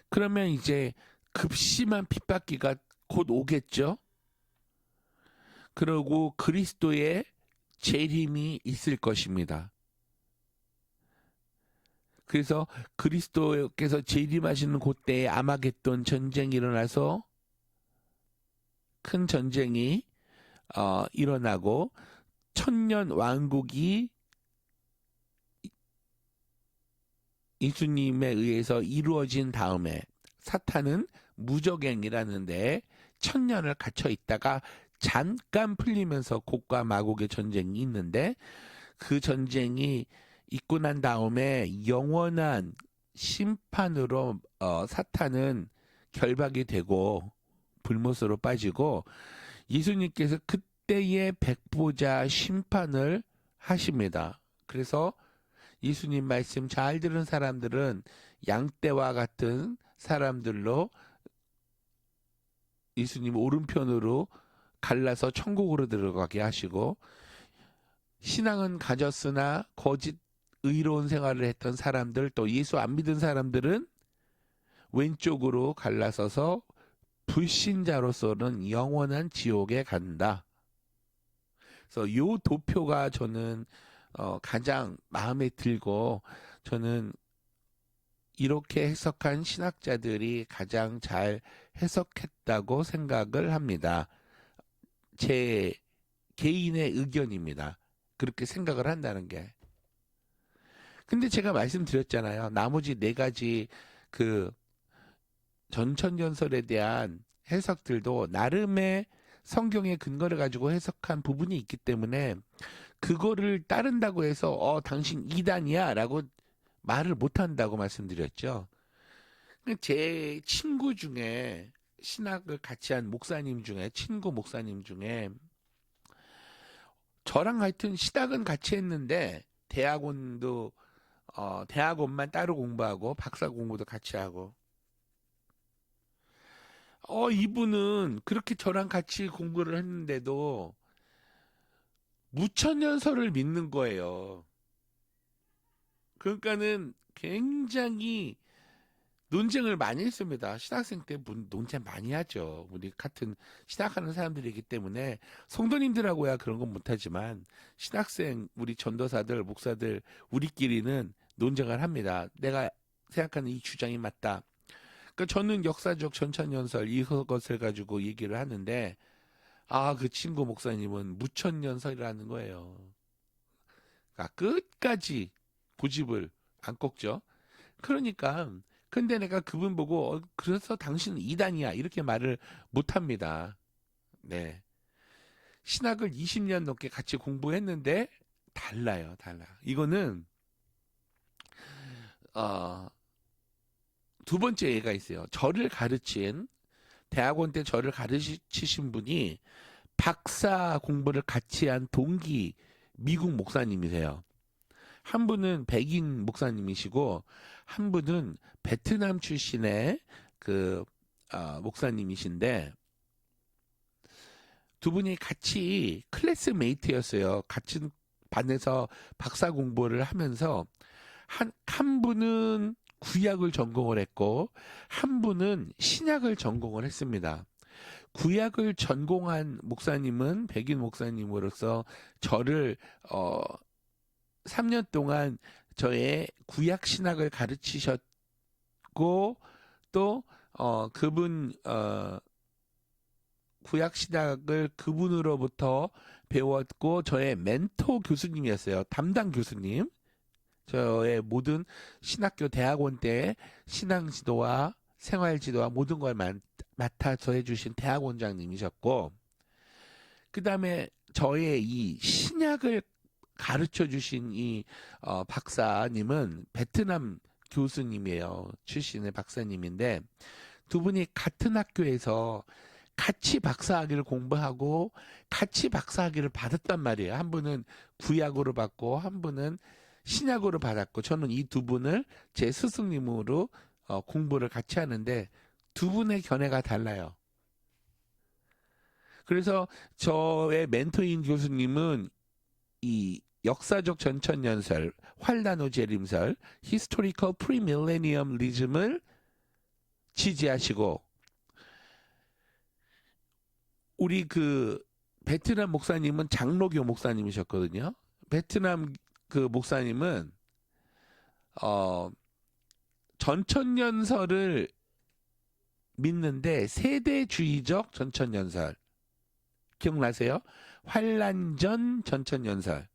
그러면 이제 급심한 핍박기가 곧 오겠죠. 그리고 그리스도의 재림이 있을 것입니다. 그래서 그리스도께서 재림하시는 그때에 아마겟돈 전쟁이 일어나서 큰 전쟁이 일어나고 천년 왕국이 예수님에 의해서 이루어진 다음에 사탄은 무저갱이라는 데에 천년을 갇혀 있다가 잠깐 풀리면서 곡과 마곡의 전쟁이 있는데 그 전쟁이 있고 난 다음에 영원한 심판으로 사탄은 결박이 되고 불못으로 빠지고 예수님께서 그때의 백보자 심판을 하십니다. 그래서 예수님 말씀 잘 들은 사람들은 양떼와 같은 사람들로 예수님 오른편으로 갈라서 천국으로 들어가게 하시고, 신앙은 가졌으나 거짓 의로운 생활을 했던 사람들, 또 예수 안 믿은 사람들은 왼쪽으로 갈라서서 불신자로서는 영원한 지옥에 간다. 그래서 요 도표가 저는 가장 마음에 들고, 저는 이렇게 해석한 신학자들이 가장 잘 해석했다고 생각을 합니다. 제 개인의 의견입니다. 그렇게 생각을 한다는 게. 근데 제가 말씀드렸잖아요. 나머지 네 가지 그 전천전설에 대한 해석들도 나름의 성경의 근거를 가지고 해석한 부분이 있기 때문에 그거를 따른다고 해서 당신 이단이야 라고 말을 못한다고 말씀드렸죠. 제 친구 중에 신학을 같이 한 목사님 중에, 친구 목사님 중에 저랑 하여튼 신학은 같이 했는데 대학원도 대학원만 따로 공부하고 박사 공부도 같이 하고, 이분은 그렇게 저랑 같이 공부를 했는데도 무천년설을 믿는 거예요. 그러니까는 굉장히 논쟁을 많이 했습니다. 신학생 때 논쟁 많이 하죠. 우리 같은 신학하는 사람들이기 때문에 성도님들하고야 그런 건 못하지만 신학생, 우리 전도사들, 목사들 우리끼리는 논쟁을 합니다. 내가 생각하는 이 주장이 맞다. 그러니까 저는 역사적 전천연설 이것을 가지고 얘기를 하는데 그 친구 목사님은 무천년설이라는 거예요. 그러니까 끝까지 고집을 안 꺾죠. 그러니까 근데 내가 그분 보고 그래서 당신은 이단이야 이렇게 말을 못합니다. 네. 신학을 20년 넘게 같이 공부했는데 달라요. 이거는 두 번째 예가 있어요. 저를 가르친, 대학원 때 저를 가르치신 분이 박사 공부를 같이 한 동기 미국 목사님이세요. 한 분은 백인 목사님이시고 한 분은 베트남 출신의 목사님이신데 두 분이 같이 클래스메이트였어요. 같은 반에서 박사 공부를 하면서 한 분은 구약을 전공을 했고 한 분은 신약을 전공을 했습니다. 구약을 전공한 목사님은 백인 목사님으로서 저를 3년 동안 저의 구약 신학을 가르치셨고 또 그분 구약 신학을 그분으로부터 배웠고 저의 멘토 교수님이었어요. 담당 교수님. 저의 모든 신학교 대학원 때 신앙 지도와 생활 지도와 모든 걸 맡아서 해주신 대학원장님이셨고, 그 다음에 저의 이 신약을 가르쳐 주신 이 박사님은 베트남 교수님이에요. 출신의 박사님인데 두 분이 같은 학교에서 같이 박사학위를 공부하고 같이 박사학위를 받았단 말이에요. 한 분은 구약으로 받고 한 분은 신약으로 받았고, 저는 이 두 분을 제 스승님으로 공부를 같이 하는데 두 분의 견해가 달라요. 그래서 저의 멘토인 교수님은 이 역사적 전천연설, 환란후 재림설, 히스토리컬 프리밀레니엄리즘을 지지하시고, 우리 베트남 목사님은 장로교 목사님이셨거든요. 베트남 목사님은 전천연설을 믿는데 세대주의적 전천연설 기억나세요? 환란전 전천연설,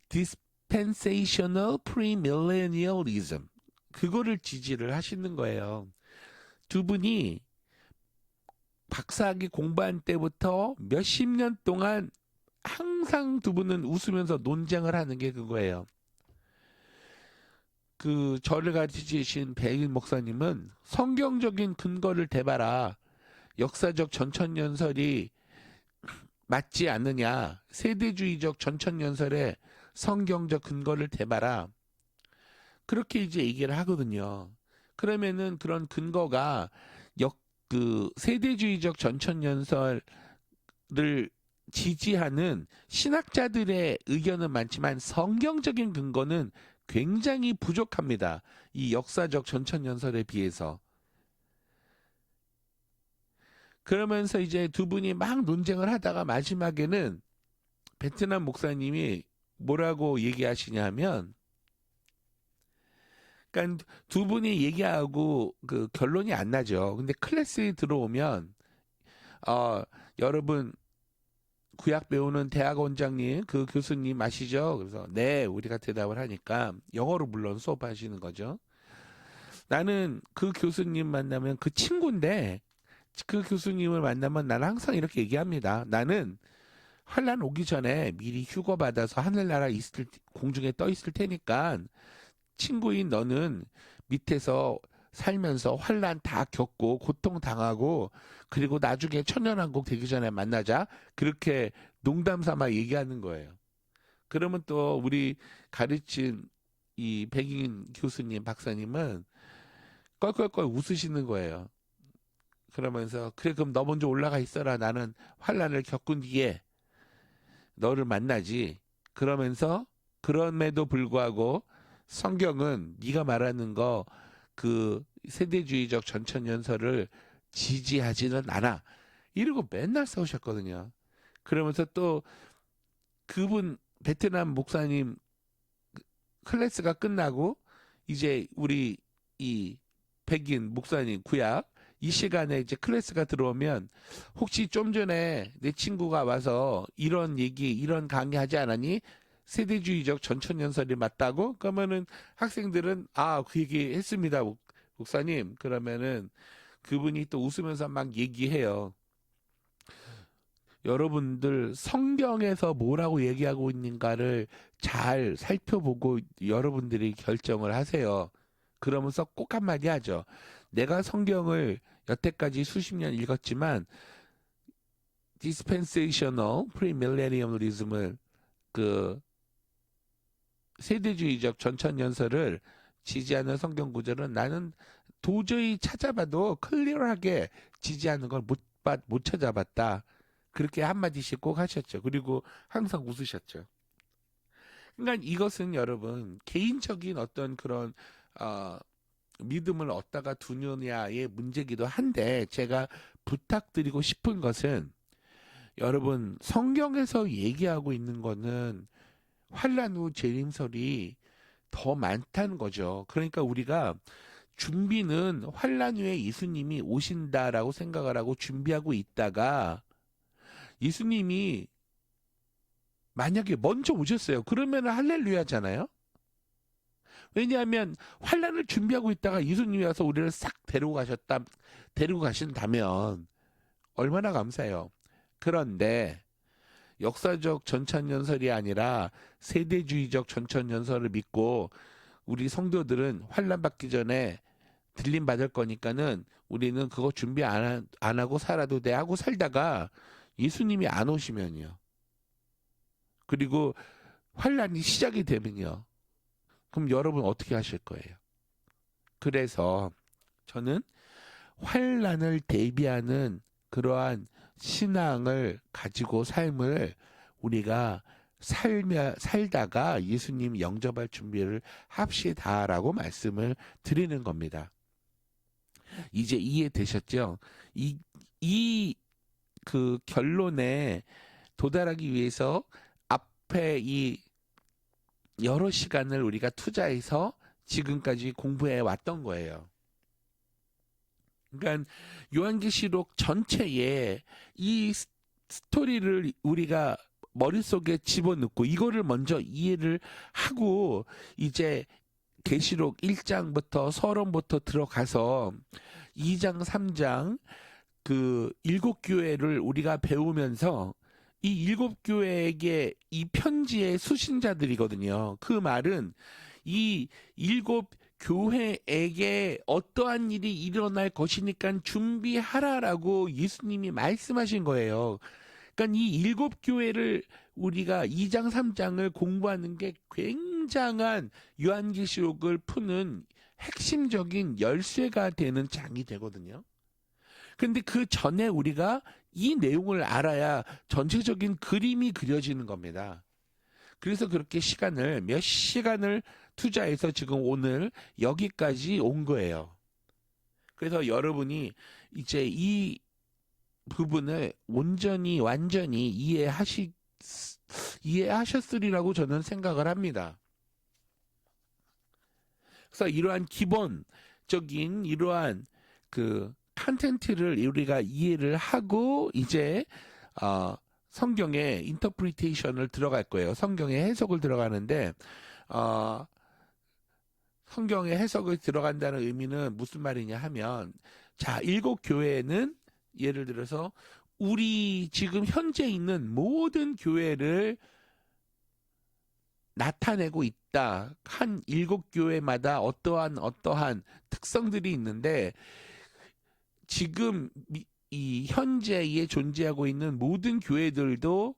dispensational premillennialism, 그거를 지지를 하시는 거예요. 두 분이 박사학위 공부한 때부터 몇십 년 동안 항상 두 분은 웃으면서 논쟁을 하는 게 그거예요. 그 저를 가르치신 백인 목사님은 성경적인 근거를 대봐라. 역사적 전천연설이 맞지 않느냐. 세대주의적 전천연설에 성경적 근거를 대봐라. 그렇게 이제 얘기를 하거든요. 그러면은 그런 근거가 그 세대주의적 전천연설을 지지하는 신학자들의 의견은 많지만 성경적인 근거는 굉장히 부족합니다. 이 역사적 전천연설에 비해서. 그러면서 이제 두 분이 막 논쟁을 하다가 마지막에는 베트남 목사님이 뭐라고 얘기하시냐면, 그러니까 두 분이 얘기하고 그 결론이 안 나죠. 근데 클래스에 들어오면 여러분 구약 배우는 대학 원장님 그 교수님 아시죠? 그래서 네 우리가 대답을 하니까 영어로 물론 수업하시는 거죠. 나는 그 교수님 만나면 그 친구인데 그 교수님을 만나면 나는 항상 이렇게 얘기합니다. 나는 환란 오기 전에 미리 휴거 받아서 하늘나라 있을 공중에 떠 있을 테니까 친구인 너는 밑에서 살면서 환란 다 겪고 고통 당하고 그리고 나중에 천년왕국 되기 전에 만나자. 그렇게 농담 삼아 얘기하는 거예요. 그러면 또 우리 가르친 이 백인 교수님 박사님은 껄껄껄 웃으시는 거예요. 그러면서 그래 그럼 너 먼저 올라가 있어라. 나는 환란을 겪은 뒤에 너를 만나지. 그러면서 그럼에도 불구하고 성경은 네가 말하는 거 그 세대주의적 전천연설을 지지하지는 않아. 이러고 맨날 싸우셨거든요. 그러면서 또 그분 베트남 목사님 클래스가 끝나고 이제 우리 이 백인 목사님 구약 이 시간에 이제 클래스가 들어오면 혹시 좀 전에 내 친구가 와서 이런 얘기 이런 강의하지 않았니? 세대주의적 전천연설이 맞다고? 그러면은 학생들은 그 얘기 했습니다. 목사님. 그러면은 그분이 또 웃으면서 막 얘기해요. 여러분들 성경에서 뭐라고 얘기하고 있는가를 잘 살펴보고 여러분들이 결정을 하세요. 그러면서 꼭 한마디 하죠. 내가 성경을 여태까지 수십 년 읽었지만 dispensational premillennialism을 그 세대주의적 전천연설을 지지하는 성경 구절은 나는 도저히 찾아봐도 클리어하게 지지하는 걸 못 찾아봤다. 그렇게 한마디씩 꼭 하셨죠. 그리고 항상 웃으셨죠. 그러니까 이것은 여러분 개인적인 어떤 그런 믿음을 얻다가 두느냐의 문제기도 한데 제가 부탁드리고 싶은 것은 여러분 성경에서 얘기하고 있는 거는 환란 후 재림설이 더 많다는 거죠. 그러니까 우리가 준비는 환란 후에 예수님이 오신다라고 생각을 하고 준비하고 있다가 예수님이 만약에 먼저 오셨어요. 그러면 할렐루야잖아요. 왜냐하면 환란을 준비하고 있다가 예수님이 와서 우리를 싹 데리고 가신다면 얼마나 감사해요. 그런데 역사적 전천연설이 아니라 세대주의적 전천연설을 믿고 우리 성도들은 환란 받기 전에 들림 받을 거니까는 우리는 그거 준비 안 하고 살아도 돼 하고 살다가 예수님이 안 오시면요. 그리고 환란이 시작이 되면요. 그럼 여러분 어떻게 하실 거예요? 그래서 저는 환란을 대비하는 그러한 신앙을 가지고 삶을 우리가 살다가 예수님 영접할 준비를 합시다라고 말씀을 드리는 겁니다. 이제 이해되셨죠? 그 결론에 도달하기 위해서 앞에 이 여러 시간을 우리가 투자해서 지금까지 공부해 왔던 거예요. 그러니까 요한계시록 전체에 이 스토리를 우리가 머릿속에 집어넣고 이거를 먼저 이해를 하고 이제 계시록 1장부터 서론부터 들어가서 2장, 3장 그 일곱 교회를 우리가 배우면서 이 일곱 교회에게 이 편지의 수신자들이거든요. 그 말은 이 일곱 교회에게 어떠한 일이 일어날 것이니까 준비하라라고 예수님이 말씀하신 거예요. 그러니까 이 일곱 교회를 우리가 2장, 3장을 공부하는 게 굉장한 요한계시록을 푸는 핵심적인 열쇠가 되는 장이 되거든요. 근데 그 전에 우리가 이 내용을 알아야 전체적인 그림이 그려지는 겁니다. 그래서 그렇게 몇 시간을 투자해서 지금 오늘 여기까지 온 거예요. 그래서 여러분이 이제 이 부분을 온전히, 완전히 이해하셨으리라고 저는 생각을 합니다. 그래서 이러한 기본적인 이러한 그 컨텐츠를 우리가 이해를 하고 이제 성경의 인터프리테이션을 들어갈 거예요. 성경의 해석을 들어가는데 성경의 해석을 들어간다는 의미는 무슨 말이냐 하면 자, 일곱 교회는 예를 들어서 우리 지금 현재 있는 모든 교회를 나타내고 있다. 한 일곱 교회마다 어떠한 특성들이 있는데 지금 이 현재에 존재하고 있는 모든 교회들도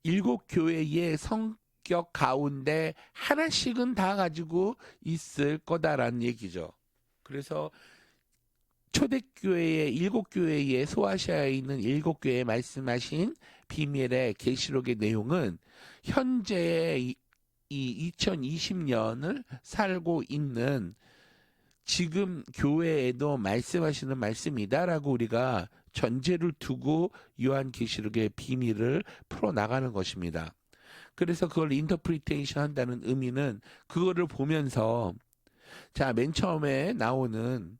일곱 교회의 성격 가운데 하나씩은 다 가지고 있을 거다라는 얘기죠. 그래서 초대교회의 일곱 교회에 소아시아에 있는 일곱 교회에 말씀하신 비밀의 계시록의 내용은 현재의 이 2020년을 살고 있는 지금 교회에도 말씀하시는 말씀이다라고 우리가 전제를 두고 요한계시록의 비밀을 풀어나가는 것입니다. 그래서 그걸 인터프리테이션 한다는 의미는 그거를 보면서 자, 맨 처음에 나오는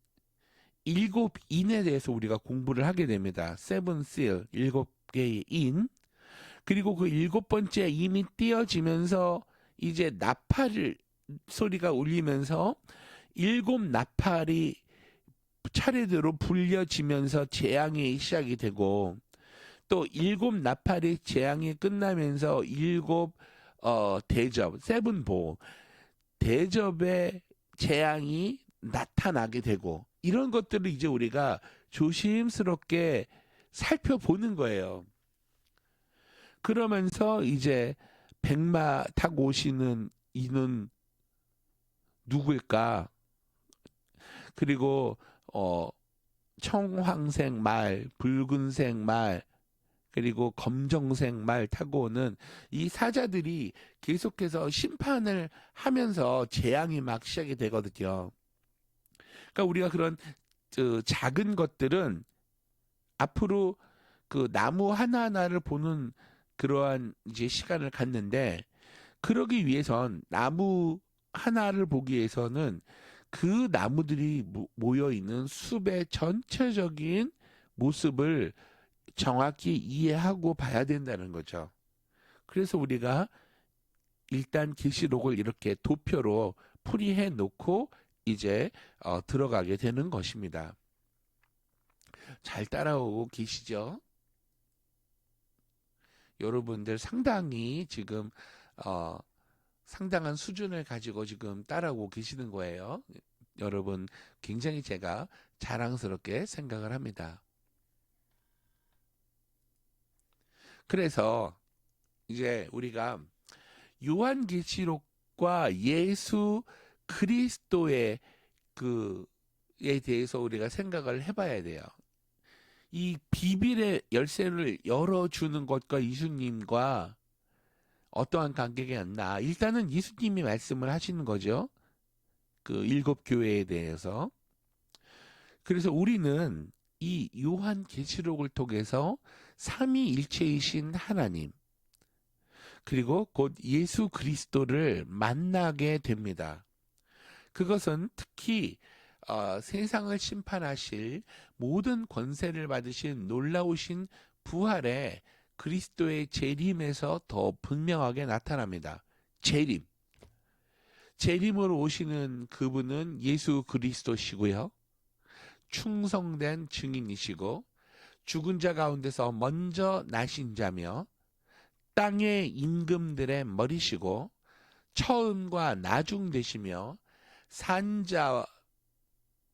일곱 인에 대해서 우리가 공부를 하게 됩니다. 세븐 seal, 일곱 개의 인. 그리고 그 일곱 번째 임이 띄어지면서 이제 나팔 소리가 울리면서 일곱 나팔이 차례대로 불려지면서 재앙이 시작이 되고 또 일곱 나팔이 재앙이 끝나면서 일곱 대접, 세븐보 대접의 재앙이 나타나게 되고 이런 것들을 이제 우리가 조심스럽게 살펴보는 거예요. 그러면서 이제 백마 타고 오시는 이는 누구일까? 그리고 청황색 말, 붉은색 말, 그리고 검정색 말 타고 오는 이 사자들이 계속해서 심판을 하면서 재앙이 막 시작이 되거든요. 그러니까 우리가 그런 작은 것들은 앞으로 그 나무 하나하나를 보는 그러한 이제 시간을 갖는데 그러기 위해선 나무 하나를 보기 위해서는 그 나무들이 모여 있는 숲의 전체적인 모습을 정확히 이해하고 봐야 된다는 거죠. 그래서 우리가 일단 계시록을 이렇게 도표로 풀이해 놓고 이제 들어가게 되는 것입니다. 잘 따라오고 계시죠? 여러분들 상당히 지금 상당한 수준을 가지고 지금 따라오고 계시는 거예요. 여러분 굉장히 제가 자랑스럽게 생각을 합니다. 그래서 이제 우리가 요한계시록과 예수 그리스도의 그에 대해서 우리가 생각을 해봐야 돼요. 이 비밀의 열쇠를 열어주는 것과 예수님과 어떠한 관계가 있나? 일단은 예수님이 말씀을 하시는 거죠. 그 일곱 교회에 대해서. 그래서 우리는 이 요한계시록을 통해서 삼위일체이신 하나님 그리고 곧 예수 그리스도를 만나게 됩니다. 그것은 특히 세상을 심판하실 모든 권세를 받으신 놀라우신 부활의 그리스도의 재림에서 더 분명하게 나타납니다. 재림으로 오시는 그분은 예수 그리스도시고요. 충성된 증인이시고 죽은 자 가운데서 먼저 나신 자며 땅의 임금들의 머리시고 처음과 나중 되시며 산자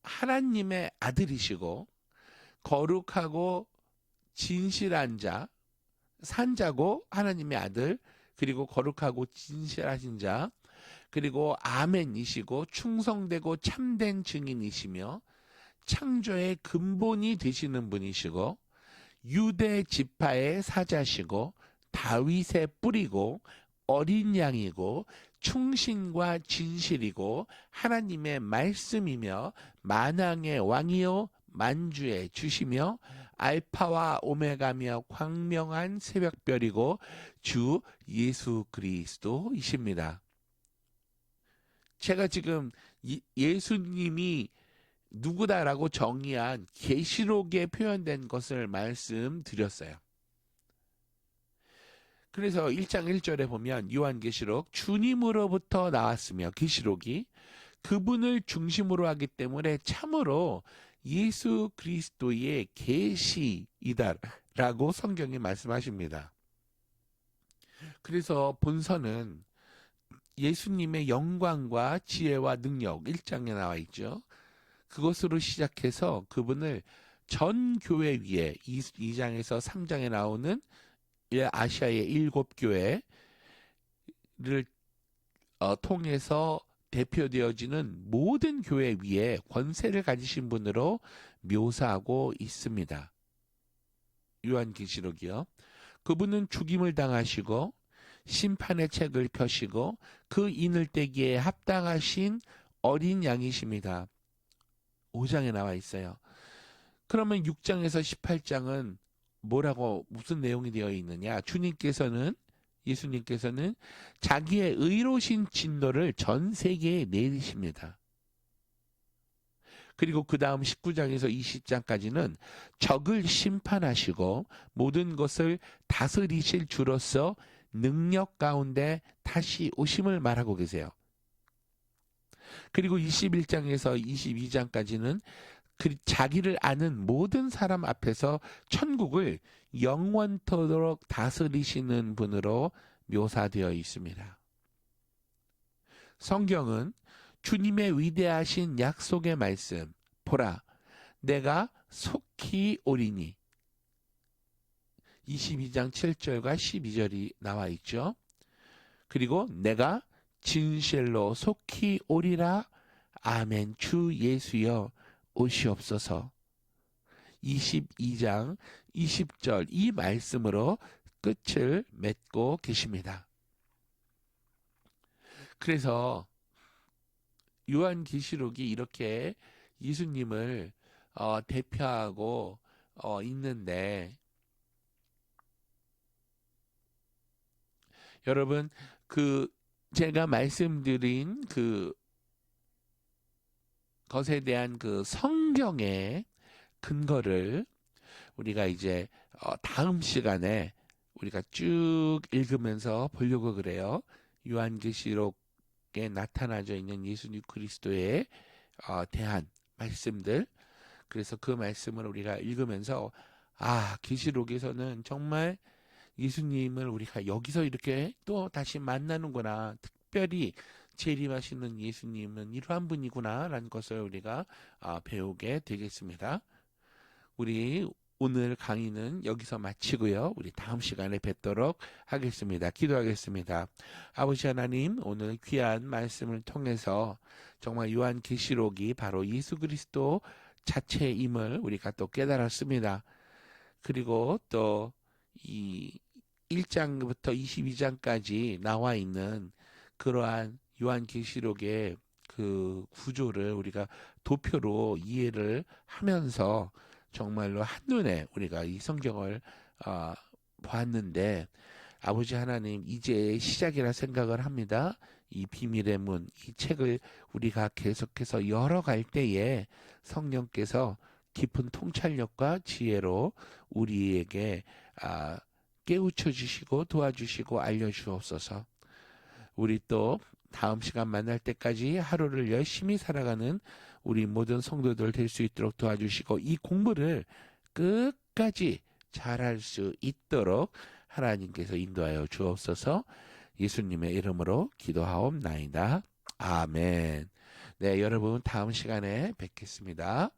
하나님의 아들이시고 거룩하고 진실한 자, 산자고 하나님의 아들, 그리고 거룩하고 진실하신 자, 그리고 아멘이시고 충성되고 참된 증인이시며 창조의 근본이 되시는 분이시고 유대 지파의 사자시고 다윗의 뿌리고 어린 양이고 충신과 진실이고 하나님의 말씀이며 만왕의 왕이요 만주의 주시며 알파와 오메가며 광명한 새벽별이고 주 예수 그리스도이십니다. 제가 지금 예수님이 누구다라고 정의한 계시록에 표현된 것을 말씀드렸어요. 그래서 1장 1절에 보면 요한계시록 주님으로부터 나왔으며 계시록이 그분을 중심으로 하기 때문에 참으로 예수 그리스도의 계시이다라고 성경이 말씀하십니다. 그래서 본서는 예수님의 영광과 지혜와 능력 1장에 나와 있죠. 그것으로 시작해서 그분을 전 교회 위에 2장에서 3장에 나오는 아시아의 7교회를 통해서 대표되어지는 모든 교회 위에 권세를 가지신 분으로 묘사하고 있습니다. 요한계시록이요. 그분은 죽임을 당하시고 심판의 책을 펴시고 그 인을 떼기에 합당하신 어린 양이십니다. 5장에 나와 있어요. 그러면 6장에서 18장은 뭐라고 무슨 내용이 되어 있느냐? 예수님께서는 자기의 의로우신 진노를 전 세계에 내리십니다. 그리고 그 다음 19장에서 20장까지는 적을 심판하시고 모든 것을 다스리실 주로서 능력 가운데 다시 오심을 말하고 계세요. 그리고 21장에서 22장까지는 자기를 아는 모든 사람 앞에서 천국을 영원토록 다스리시는 분으로 묘사되어 있습니다. 성경은 주님의 위대하신 약속의 말씀, 보라, 내가 속히 오리니 22장 7절과 12절이 나와 있죠. 그리고 내가 진실로 속히 오리라. 아멘. 주 예수여 오시옵소서. 22장 20절 이 말씀으로 끝을 맺고 계십니다. 그래서 요한계시록이 이렇게 예수님을 대표하고 있는데, 여러분 제가 말씀드린 것에 대한 성경의 근거를 우리가 이제 다음 시간에 우리가 쭉 읽으면서 보려고 그래요. 요한계시록에 나타나져 있는 예수님 그리스도에 대한 말씀들. 그래서 그 말씀을 우리가 읽으면서 계시록에서는 정말 예수님을 우리가 여기서 이렇게 또 다시 만나는구나. 특별히 재림하시는 예수님은 이러한 분이구나 라는 것을 우리가 배우게 되겠습니다. 우리 오늘 강의는 여기서 마치고요. 우리 다음 시간에 뵙도록 하겠습니다. 기도하겠습니다. 아버지 하나님, 오늘 귀한 말씀을 통해서 정말 요한계시록이 바로 예수 그리스도 자체임을 우리가 또 깨달았습니다. 그리고 또 이 1장부터 22장까지 나와 있는 그러한 요한계시록의 그 구조를 우리가 도표로 이해를 하면서 정말로 한눈에 우리가 이 성경을 보았는데, 아버지 하나님, 이제 시작이라 생각을 합니다. 이 비밀의 문, 이 책을 우리가 계속해서 열어갈 때에 성령께서 깊은 통찰력과 지혜로 우리에게 깨우쳐 주시고 도와주시고 알려주옵소서. 우리 또 다음 시간 만날 때까지 하루를 열심히 살아가는 우리 모든 성도들 될 수 있도록 도와주시고, 이 공부를 끝까지 잘할 수 있도록 하나님께서 인도하여 주옵소서. 예수님의 이름으로 기도하옵나이다. 아멘. 네, 여러분 다음 시간에 뵙겠습니다.